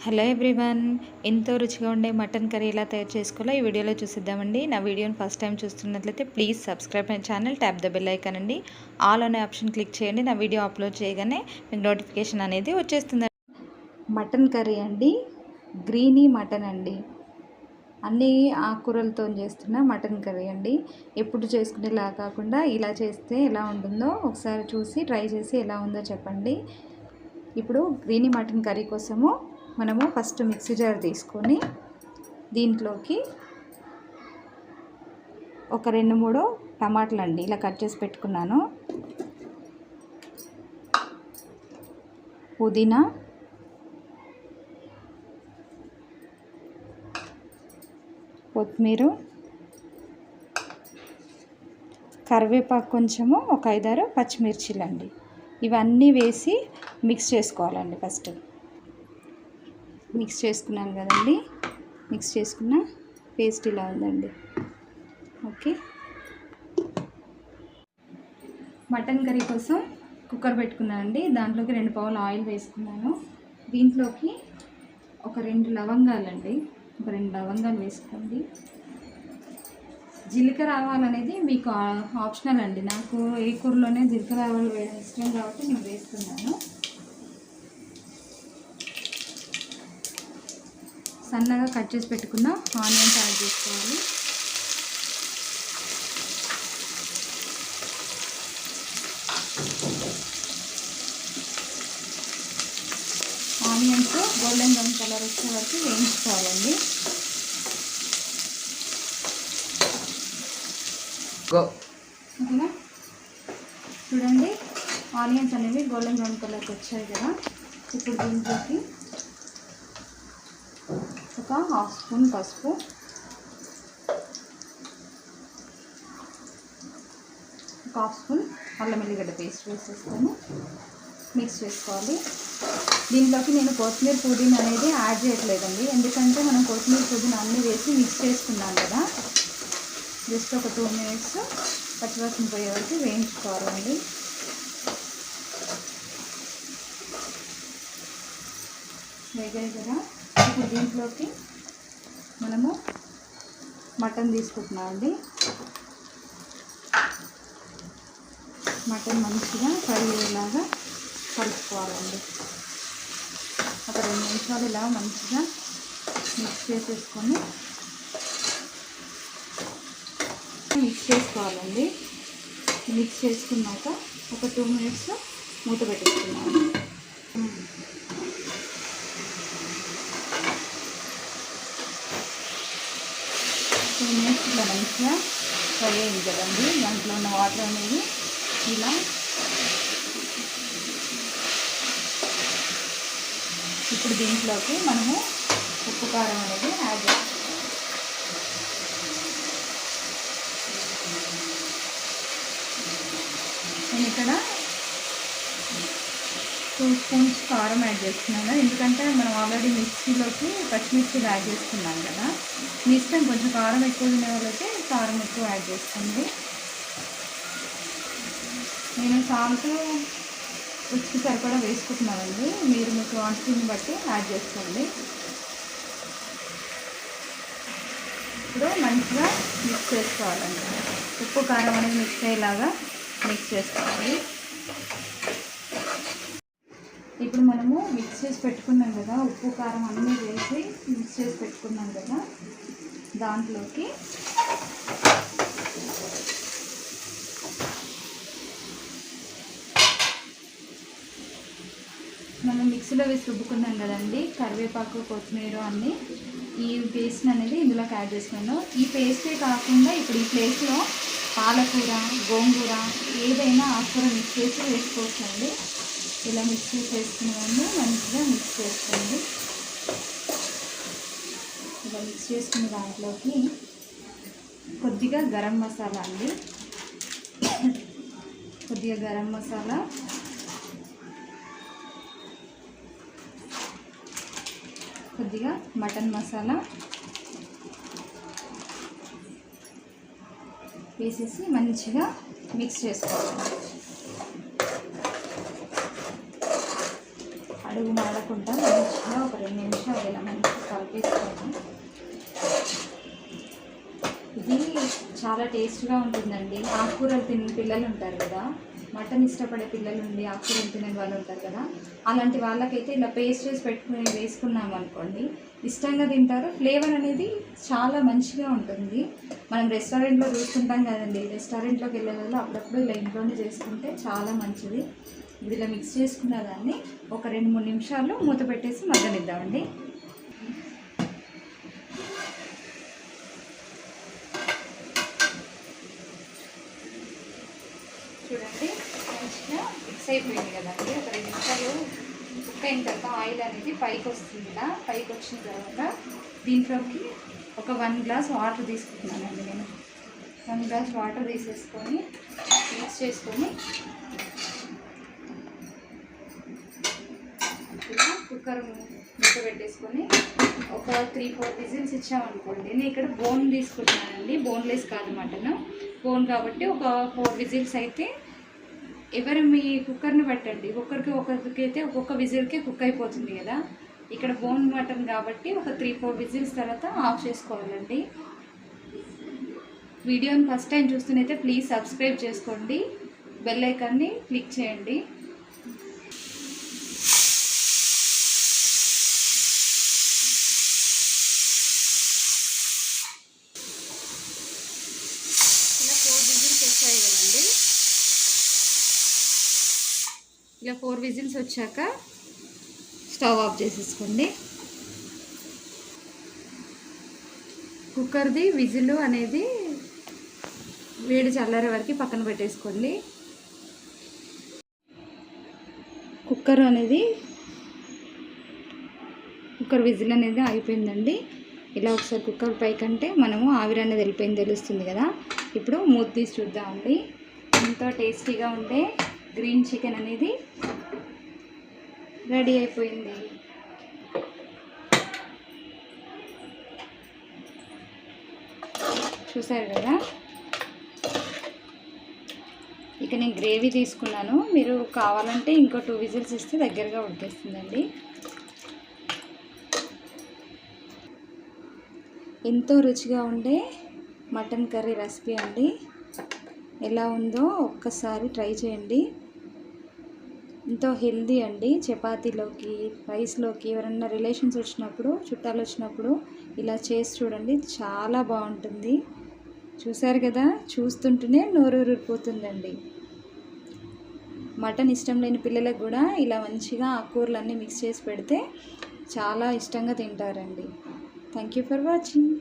Hello everyone, ఎంతో రుచిగా ఉండే మటన్ కర్రీ ఎలా తయారు చేసుకోవాలో ఈ వీడియోలో చూసిద్దామండి. నా వీడియోని ఫస్ట్ టైం చూస్తున్నట్లయితే please subscribe my channel, tap the bell icon అండి. ఆల్ అనే ఆప్షన్ క్లిక్ చేయండి. నా వీడియో అప్లోడ్ చేయగానే మీకు నోటిఫికేషన్ అనేది వచ్చేస్తుంది. మటన్ కర్రీ అండి, గ్రీనీ మటన్ అండి, అన్ని ఆకుకూరలతో చేస్తున్న మటన్ కర్రీ అండి. ఎప్పుడు చేసుకునేలా కాకుండా ఇలా చేస్తే ఎలా ఉంటుందో ఒకసారి చూసి ట్రై చేసి ఎలా ఉందో చెప్పండి. ఇప్పుడు గ్రీనీ మటన్ కర్రీ కోసము మనము ఫస్ట్ మిక్సీ జార్ తీసుకొని దీంట్లోకి ఒక 2-3 టమాటాలు అండి ఇలా కట్ చేసి పెట్టుకున్నాను, పుదీనా, కొత్తిమీర, కరివేపాకు కొంచెము, ఒక 5-6 పచ్చిమిర్చిలు అండి. ఇవన్నీ వేసి మిక్స్ చేసుకోవాలండి. ఫస్ట్ మిక్స్ చేసుకున్నాను కదండి, మిక్స్ చేసుకున్న పేస్ట్ ఇలా ఉందండి. ఓకే, మటన్ కర్రీ కోసం కుక్కర్ పెట్టుకున్నానండి. దాంట్లోకి 2 పావులు ఆయిల్ వేసుకున్నాను. దీంట్లోకి ఒక 2 లవంగాలండి, ఒక 2 లవంగాలు వేసుకోండి. జీలకర్ర ఆవాలు అనేది మీకు ఆప్షనల్ అండి. నాకు ఏ కూరలోనే జీలకర్ర ఆవాలు వేయడం ఇష్టం కాబట్టి నేను వేస్తున్నాను. సన్నగా కట్ చేసి పెట్టుకున్న ఆనియన్స్ యాడ్ చేసుకోవాలి. ఆనియన్స్ గోల్డెన్ బ్రౌన్ కలర్ వచ్చే వరకు వేయించుకోవాలండి. ఓకేనా, చూడండి ఆనియన్స్ అనేవి గోల్డెన్ బ్రౌన్ కలర్కి వచ్చాయి కదా. ఇప్పుడు దీంట్లోకి ఒక 1/2 స్పూన్ పసుపు, ఒక 1/2 స్పూన్ అల్లం వెల్లిగడ్డ పేస్ట్ వేసేస్తాను. మిక్స్ చేసుకోవాలి. దీంట్లోకి నేను కొత్తిమీర పుదీనా అనేది యాడ్ చేయట్లేదండి, ఎందుకంటే మనం కొత్తిమీర పుదీనా అన్నీ వేసి మిక్స్ చేసుకున్నాం కదా. జస్ట్ ఒక 2 మినిట్స్ పచ్చివాసన పోయే వరకు వేయించుకోవాలండి. వేగాయి కదా. ఇప్పుడు దీంట్లోకి మనము మటన్ తీసుకుంటున్నామండి. మటన్ మంచిగా ఫ్రై అయ్యేలాగా కలుపుకోవాలండి. ఒక 2 నిమిషాలు ఇలా మంచిగా మిక్స్ చేసేసుకొని మిక్స్ చేసుకోవాలండి. మిక్స్ చేసుకున్నాక ఒక 2 మినిట్స్ మూత పెట్టేసుకున్నాము. 2 మినిట్స్ ఇలా మంచిగా ఫ్రై అయింది కదండి. దాంట్లో ఉన్న వాటర్ అనేది ఇలా ఇప్పుడు దీంట్లోకి మనము ఉప్పు కారం అనేది యాడ్ చేస్తాం. నేను ఇక్కడ 2 స్పూన్స్ కారం యాడ్ చేస్తున్నాను, ఎందుకంటే మనం ఆల్రెడీ మిక్సీలోకి పచ్చిమిర్చిలు యాడ్ చేసుకున్నాం కదా. మీ ఇష్టం, కొంచెం కారం ఎక్కువ తినే వాళ్ళైతే కారం ఎక్కువ యాడ్ చేసుకోండి. నేను సాల్ట్ రుచికి సరిపడా వేసుకుంటున్నానండి, మీరు మీ క్వాంటిటీని బట్టి యాడ్ చేసుకోండి. ఇప్పుడు మంచిగా మిక్స్ చేసుకోవాలండి. ఉప్పు కారం అనేది మిక్స్ అయ్యేలాగా మిక్స్ చేసుకోవాలి. ఇప్పుడు మనము మిక్స్ చేసి పెట్టుకున్నాం కదా, ఉప్పు కారం అన్నీ వేసి మిక్స్ చేసి పెట్టుకున్నాం కదా, దాంట్లోకి మనం మిక్సీలో వేసి రుబ్బుకున్నాం కదండి, కరివేపాకు, కొత్తిమీర అన్నీ, ఈ పేస్ట్ అనేది ఇందులోకి యాడ్ చేసుకున్నాను. ఈ పేస్టే కాకుండా ఇప్పుడు ఈ ప్లేస్లో పాలకూర, గోంగూర ఏదైనా ఆకుకూర మిక్స్ చేసి వేసుకోవచ్చండి. ఇలా మిక్స్ చేసి వేసుకునేవన్నీ మంచిగా మిక్స్ చేసుకోండి. ఇలా మిక్స్ చేసుకున్న దాంట్లోకి కొద్దిగా గరం మసాలా అండి, కొద్దిగా గరం మసాలా, కొద్దిగా మటన్ మసాలా వేసేసి మంచిగా మిక్స్ చేసుకోవాలి. అడుగు మాడకుండా మంచిగా ఒక 2 నిమిషాలు ఇలా మంచిగా కలిపేసుకోండి. ఇది చాలా టేస్ట్గా ఉంటుందండి. ఆకుకూరలు తినే పిల్లలు ఉంటారు కదా, మటన్ ఇష్టపడే పిల్లలు ఉండి ఆకుకూరలు తినే వాళ్ళు ఉంటారు కదా, అలాంటి వాళ్ళకైతే ఇలా పేస్ట్ చేసి పెట్టుకుని వేసుకున్నాం అనుకోండి, ఇష్టంగా తింటారు. ఫ్లేవర్ అనేది చాలా మంచిగా ఉంటుంది. మనం రెస్టారెంట్లో చూస్తుంటాం కదండి, రెస్టారెంట్లోకి వెళ్ళే వాళ్ళు అప్పుడప్పుడు ఇలా ఇంట్లోనే చేసుకుంటే చాలా మంచిది. ఇది ఇలా మిక్స్ చేసుకున్న దాన్ని ఒక 2-3 నిమిషాలు మూత పెట్టేసి మగ్గనిద్దామండి. చూడండి మంచిగా మిక్స్ అయిపోయింది కదండి. ఒక 2 నిమిషాలు కుక్ అయిన తర్వాత ఆయిల్ అనేది పైకి వస్తుంది. ఇలా పైకి వచ్చిన తర్వాత దీంట్లోకి ఒక 1 గ్లాస్ వాటర్ తీసుకుంటున్నానండి. నేను 1 గ్లాస్ వాటర్ తీసేసుకొని మిక్స్ చేసుకొని ఇలా కుక్కర్ మూత పెట్టేసుకొని ఒక 3-4 విజిల్స్ ఇచ్చామనుకోండి. నేను ఇక్కడ బోన్ తీసుకుంటున్నానండి, బోన్లెస్ కాదు మటన్, బోన్ కాబట్టి ఒక 4 విజిల్స్ అయితే ఎవరు మీ కుక్కర్ని పెట్టండి. ఒకరికి అయితే ఒక్కొక్క విజిల్కే కుక్ అయిపోతుంది కదా. ఇక్కడ బోన్ మటన్ కాబట్టి ఒక 3-4 విజిల్స్ తర్వాత ఆఫ్ చేసుకోవాలండి. వీడియోని ఫస్ట్ టైం చూస్తున్నైతే ప్లీజ్ సబ్స్క్రైబ్ చేసుకోండి, బెల్ ఐకాన్ని క్లిక్ చేయండి. ఇలా 4 విజిల్స్ వచ్చాక స్టవ్ ఆఫ్ చేసేసుకోండి. కుక్కర్ది విజిల్ అనేది వేడి చల్లారే వరకు పక్కన పెట్టేసుకోండి. కుక్కర్ విజిల్ అనేది అయిపోయిందండి. ఇలా ఒకసారి కుక్కర్ పైకంటే మనము ఆవిరి అనేది వెళ్ళిపోయింది తెలుస్తుంది కదా. ఇప్పుడు మూత తీసి చూద్దామండి. ఎంతో టేస్టీగా ఉండే గ్రీన్ చికెన్ అనేది రెడీ అయిపోయింది. చూసారు కదా. ఇక నేను గ్రేవీ తీసుకున్నాను, మీరు కావాలంటే ఇంకో 2 విజిల్స్ ఇస్తే దగ్గరగా ఉడికేస్తుందండి. ఎంతో రుచిగా ఉండే మటన్ కర్రీ రెసిపీ అండి. ఎలా ఉందో ఒక్కసారి ట్రై చేయండి. ఎంతో హెల్దీ అండి. చపాతీలోకి, రైస్లోకి, ఎవరన్నా రిలేషన్స్ వచ్చినప్పుడు, చుట్టాలు వచ్చినప్పుడు ఇలా చేసి చూడండి, చాలా బాగుంటుంది. చూసారు కదా, చూస్తుంటేనే నోరూరిపోతుందండి. మటన్ ఇష్టం లేని పిల్లలకు కూడా ఇలా మంచిగా ఆకుకూరలన్నీ మిక్స్ చేసి పెడితే చాలా ఇష్టంగా తింటారండి. Thank you for watching.